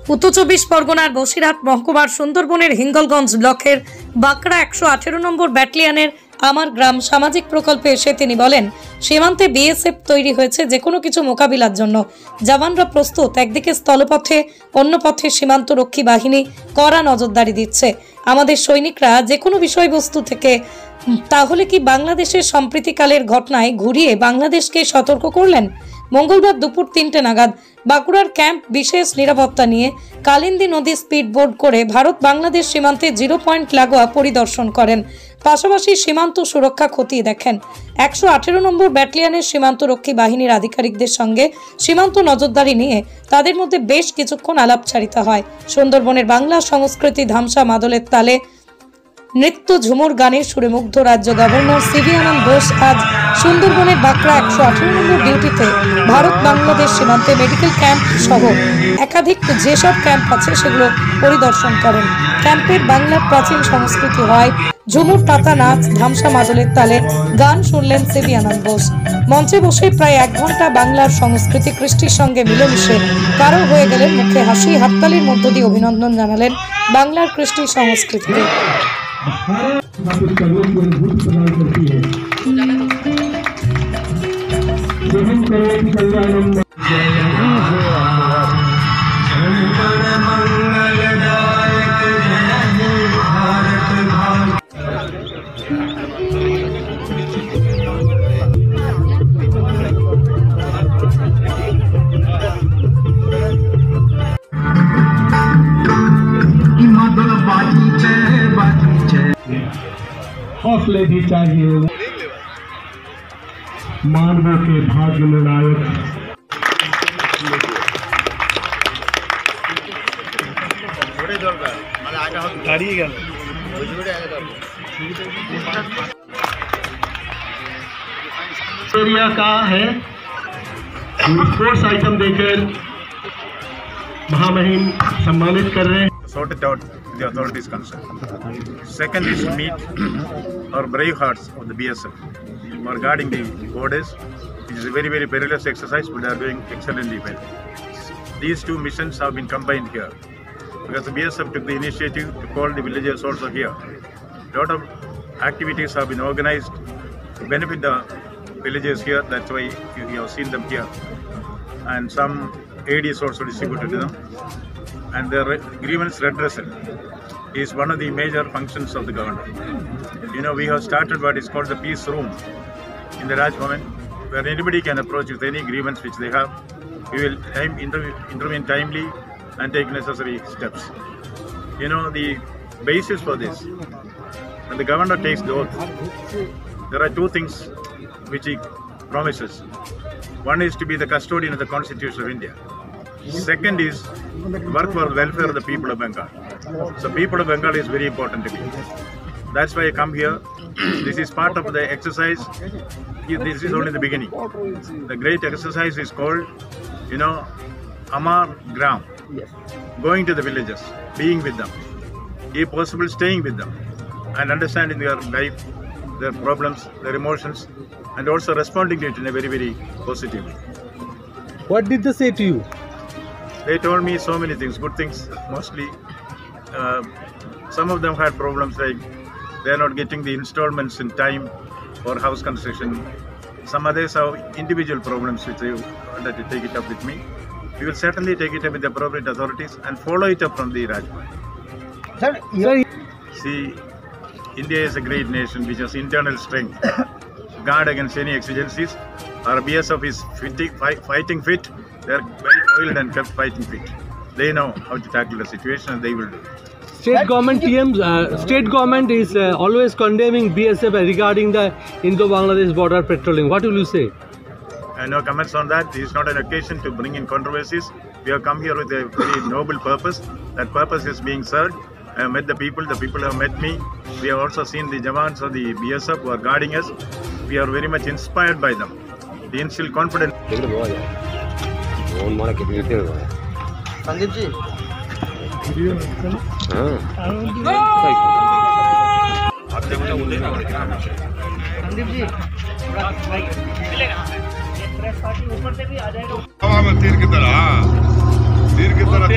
উত্তর 24 পরগনার বসিরহাট মহকুমার সুন্দরবনের হিঙ্গলগঞ্জ ব্লকের বাঁকড়া 118 নম্বর ব্যাটালিয়নের আমার গ্রাম সামাজিক প্রকল্পে এসে তিনি বলেন, সীমান্তে বিএসএফ তৈরি হয়েছে যে কোনো কিছু মোকাবিলার জন্য। জওয়ানরা প্রস্তুত, একদিকে স্থলপথে, অন্য পথে সীমান্তরক্ষী বাহিনী কড়া নজরদারি দিচ্ছে। আমাদের সৈনিকরা যে কোনো বিষয়বস্তু থেকে তাহলে কি বাংলাদেশের সম্প্রীতিকালের ঘটনায় ঘুরিয়ে বাংলাদেশকে সতর্ক করলেন? মঙ্গলবার দুপুর 3টে নাগাদ বাঁকুড়ার ক্যাম্প বিশেষ নিরাপত্তা নিয়ে কালিন্দী নদী স্পিড বোট করে ভারত বাংলাদেশ সীমান্তে 0 পয়েন্ট লাগোয়া পরিদর্শন করেন। পাশাপাশি সীমান্ত সুরক্ষা খতিয়ে দেখেন। 118 নম্বর ব্যাটালিয়নের সীমান্তরক্ষী বাহিনীর আধিকারিকদের সঙ্গে সীমান্ত নজরদারি নিয়ে তাদের মধ্যে বেশ কিছুক্ষণ আলাপচারিতা হয়। সুন্দরবনের বাংলা সংস্কৃতি ধামসা মাদলের তালে নৃত্য ঝুমুর গানের সুরে মুগ্ধ রাজ্য গভর্নর সিভি আনন্দ বোস আজ সুন্দরবনের বাঁকড়া 118 নম্বর ডিউটিতে ভারত বাংলাদেশ সীমান্তে মেডিকেল ক্যাম্প সহ একাধিক যেসব ক্যাম্প আছে সেগুলো পরিদর্শন করেন। ক্যাম্পের বাংলার প্রাচীন সংস্কৃতি হয় ঝুমুর, পাতা নাচ, ধামসা মাদলের তালে গান শুনলেন সিভি আনন্দ বোস। মঞ্চে বসে প্রায় 1 ঘন্টা বাংলার সংস্কৃতি কৃষ্টির সঙ্গে মিলেমিশে কারো হয়ে গেলেন মুখে হাসি, হাততালির মধ্য দিয়ে অভিনন্দন জানালেন বাংলার কৃষ্টি সংস্কৃতিকে। हौसले भी चाहिए, मानवों के भाग्य निर्णायक एरिया का है। स्पोर्ट्स आइटम देकर महामहिम सम्मानित कर रहे हैं। Sort it out with the authorities concerned. Second is to meet our brave hearts of the BSF for guarding the borders. It is a very, very perilous exercise, but they are doing excellently well. These two missions have been combined here because the BSF took the initiative to call the villagers also here. A lot of activities have been organized to benefit the villagers here. That's why you have seen them here, and some aid is also distributed to them. And the grievance redressal is one of the major functions of the government. You know, we have started what is called the peace room in the Raj Bhavan, where anybody can approach with any grievance which they have. We will intervene timely and take necessary steps. You know, the basis for this, when the governor takes the oath, there are two things which he promises. One is to be the custodian of the Constitution of India. Second is work for the welfare of the people of Bengal. So people of Bengal is very important to me. That's why I come here. This is part of the exercise. This is only the beginning. The great exercise is called, you know, Amar Gram. Going to the villages, being with them, if possible staying with them and understanding their life, their problems, their emotions, and also responding to it in a very, very positive way. What did they say to you? They told me so many things, good things mostly. Some of them had problems like they are not getting the installments in time for house construction. Some others have individual problems which they wanted to take it up with me. We will certainly take it up with the appropriate authorities and follow it up from the Rajbhavan. See, India is a great nation which has internal strength. Guard against any exigencies. Our BSF is fighting fit. They are well oiled and kept fighting fit. They know how to tackle the situation and they will do it. State government is always condemning BSF regarding the Indo-Bangladesh border patrolling. What will you say? No comments on that. This is not an occasion to bring in controversies. We have come here with a very noble purpose. That purpose is being served. I have met the people have met me. We have also seen the Jawans of the BSF who are guarding us. We are very much inspired by them. They instill confidence. Sandeep ji Sandeep ji तीर की तरह